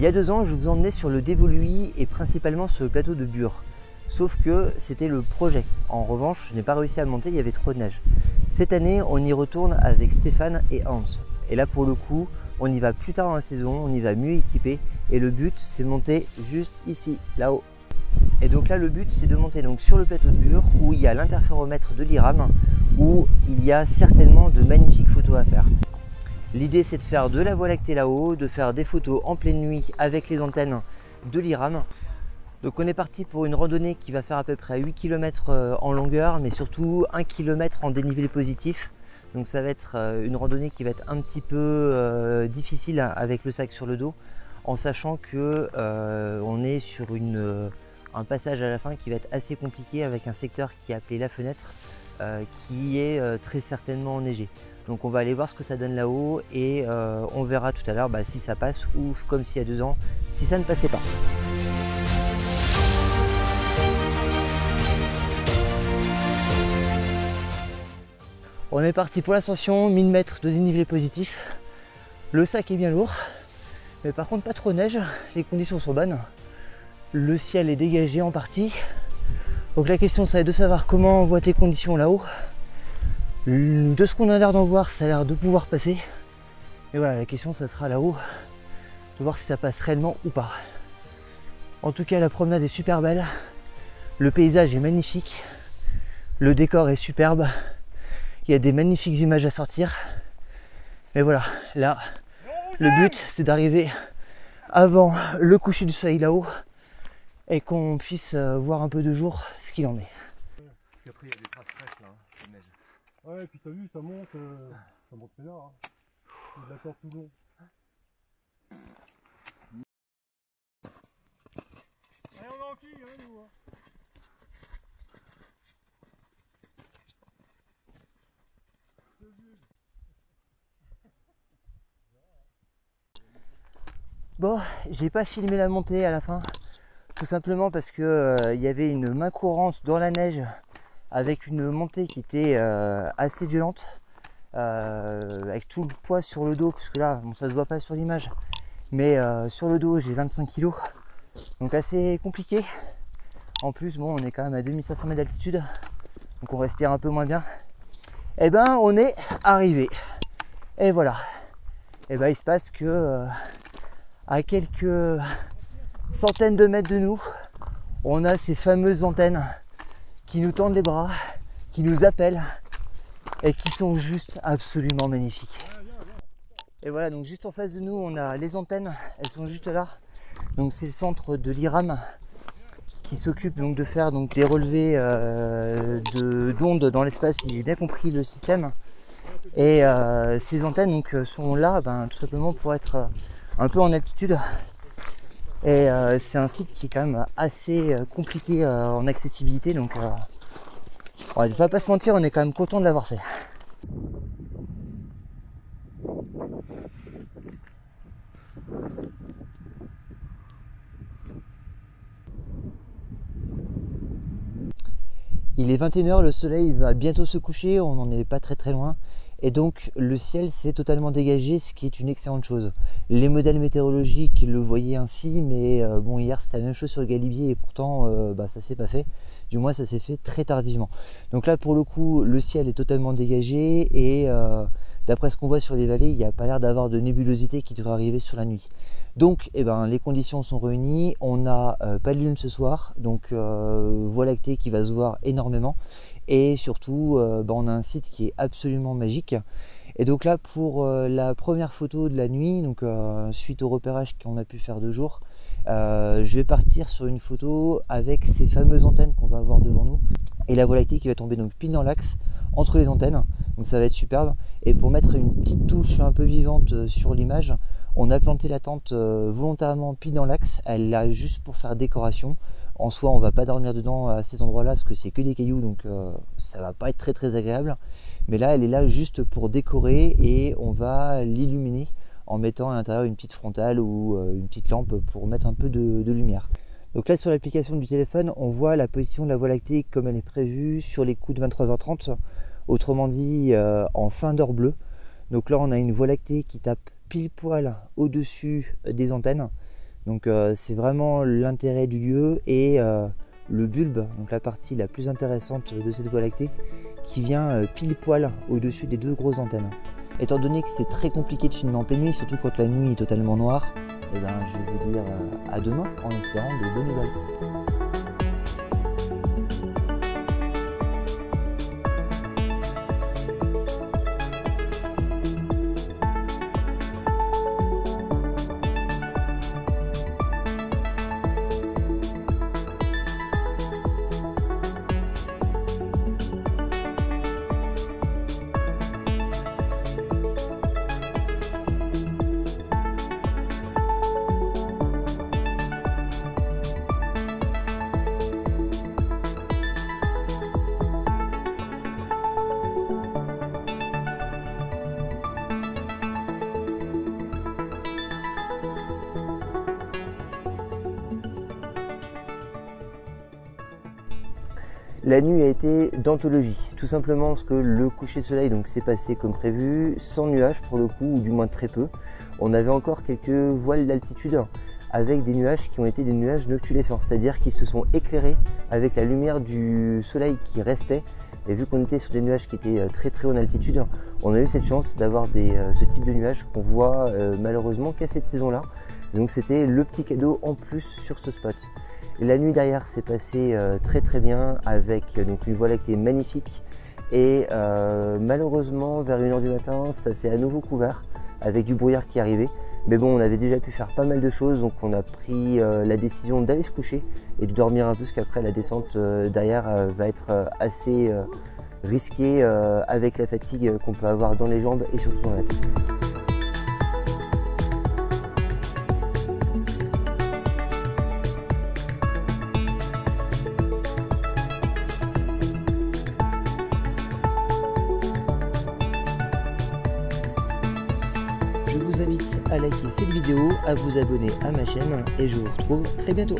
Il y a 2 ans, je vous emmenais sur le Dévoluy et principalement sur le plateau de Bure. Sauf que c'était le projet. En revanche, je n'ai pas réussi à monter, il y avait trop de neige. Cette année, on y retourne avec Stéphane et Hans. Et là, pour le coup, on y va plus tard dans la saison, on y va mieux équipé. Et le but, c'est de monter juste ici, là-haut. Et donc là, le but, c'est de monter donc sur le plateau de Bure, où il y a l'interféromètre de l'IRAM, où il y a certainement de magnifiques photos à faire. L'idée, c'est de faire de la Voie lactée là-haut, de faire des photos en pleine nuit avec les antennes de l'IRAM. Donc on est parti pour une randonnée qui va faire à peu près 8 km en longueur, mais surtout 1 km en dénivelé positif. Donc ça va être une randonnée qui va être un petit peu difficile avec le sac sur le dos, en sachant que on est sur un passage à la fin qui va être assez compliqué avec un secteur qui est appelé la fenêtre, qui est très certainement enneigé. Donc on va aller voir ce que ça donne là-haut et on verra tout à l'heure si ça passe ou comme s'il y a 2 ans, si ça ne passait pas. On est parti pour l'ascension, 1000 mètres de dénivelé positif. Le sac est bien lourd, mais par contre pas trop de neige, les conditions sont bonnes. Le ciel est dégagé en partie. Donc la question, ça va être de savoir comment vont être les conditions là-haut. De ce qu'on a l'air d'en voir, ça a l'air de pouvoir passer. Et voilà, la question, ça sera là-haut, de voir si ça passe réellement ou pas. En tout cas, la promenade est super belle. Le paysage est magnifique. Le décor est superbe. Il y a des magnifiques images à sortir. Et voilà, là, le but, c'est d'arriver avant le coucher du soleil là-haut et qu'on puisse voir un peu de jour ce qu'il en est. Parce qu'après, il y a des traces fraîches là, de neige. Ouais, et puis t'as vu, ça monte là. Hein. C'est de la corde tout long. Allez, on est en quille, hein, nous. Bon, j'ai pas filmé la montée à la fin, tout simplement parce que il y avait une main courante dans la neige avec une montée qui était assez violente, avec tout le poids sur le dos, puisque là, bon, ça se voit pas sur l'image, mais sur le dos j'ai 25 kg, donc assez compliqué. En plus, bon, on est quand même à 2500 mètres d'altitude, donc on respire un peu moins bien. Et ben, on est arrivé. Et voilà. Et ben, il se passe que à quelques centaines de mètres de nous, on a ces fameuses antennes qui nous tendent les bras, qui nous appellent et qui sont juste absolument magnifiques. Et voilà, donc juste en face de nous, on a les antennes, elles sont juste là. Donc c'est le centre de l'IRAM qui s'occupe donc de faire donc des relevés d'ondes dans l'espace, si j'ai bien compris le système. Et ces antennes donc sont là tout simplement pour être un peu en altitude. Et c'est un site qui est quand même assez compliqué en accessibilité, donc on va pas se mentir, on est quand même content de l'avoir fait. Il est 21 h, le soleil va bientôt se coucher, on n'en est pas très loin. Et donc le ciel s'est totalement dégagé, ce qui est une excellente chose. Les modèles météorologiques le voyaient ainsi, mais bon, hier c'était la même chose sur le Galibier et pourtant ça s'est pas fait. Du moins ça s'est fait très tardivement. Donc là pour le coup le ciel est totalement dégagé et d'après ce qu'on voit sur les vallées, il n'y a pas l'air d'avoir de nébulosité qui devrait arriver sur la nuit. Donc les conditions sont réunies, on n'a pas de lune ce soir, donc Voie lactée qui va se voir énormément. Et surtout, on a un site qui est absolument magique. Et donc là, pour la première photo de la nuit, donc suite au repérage qu'on a pu faire de jour, je vais partir sur une photo avec ces fameuses antennes qu'on va avoir devant nous. Et la Voie lactée qui va tomber donc pile dans l'axe entre les antennes. Donc ça va être superbe. Et pour mettre une petite touche un peu vivante sur l'image, on a planté la tente volontairement pile dans l'axe. Elle est là juste pour faire décoration. En soi, on va pas dormir dedans à ces endroits-là parce que c'est que des cailloux, donc ça va pas être très agréable. Mais là, elle est là juste pour décorer et on va l'illuminer en mettant à l'intérieur une petite frontale ou une petite lampe pour mettre un peu de lumière. Donc là, sur l'application du téléphone, on voit la position de la Voie lactée comme elle est prévue sur les coups de 23 h 30, autrement dit en fin d'heure bleue. Donc là, on a une Voie lactée qui tape pile poil au-dessus des antennes. Donc c'est vraiment l'intérêt du lieu et le bulbe, donc la partie la plus intéressante de cette Voie lactée, qui vient pile poil au-dessus des 2 grosses antennes. Étant donné que c'est très compliqué de filmer en pleine nuit, surtout quand la nuit est totalement noire, et ben, je vais vous dire à demain en espérant des bonnes nouvelles. La nuit a été d'anthologie, tout simplement parce que le coucher de soleil s'est passé comme prévu, sans nuages pour le coup, ou du moins très peu. On avait encore quelques voiles d'altitude avec des nuages qui ont été des nuages noctulescents, c'est-à-dire qui se sont éclairés avec la lumière du soleil qui restait. Et vu qu'on était sur des nuages qui étaient très haut en altitude, on a eu cette chance d'avoir ce type de nuages qu'on voit malheureusement qu'à cette saison-là. Donc c'était le petit cadeau en plus sur ce spot. Et la nuit derrière s'est passée très bien avec une Voie lactée magnifique et malheureusement vers 1 h du matin ça s'est à nouveau couvert avec du brouillard qui arrivait. Mais bon, on avait déjà pu faire pas mal de choses, donc on a pris la décision d'aller se coucher et de dormir un peu, parce qu'après la descente derrière va être assez risquée avec la fatigue qu'on peut avoir dans les jambes et surtout dans la tête. Je vous invite à liker cette vidéo, à vous abonner à ma chaîne et je vous retrouve très bientôt.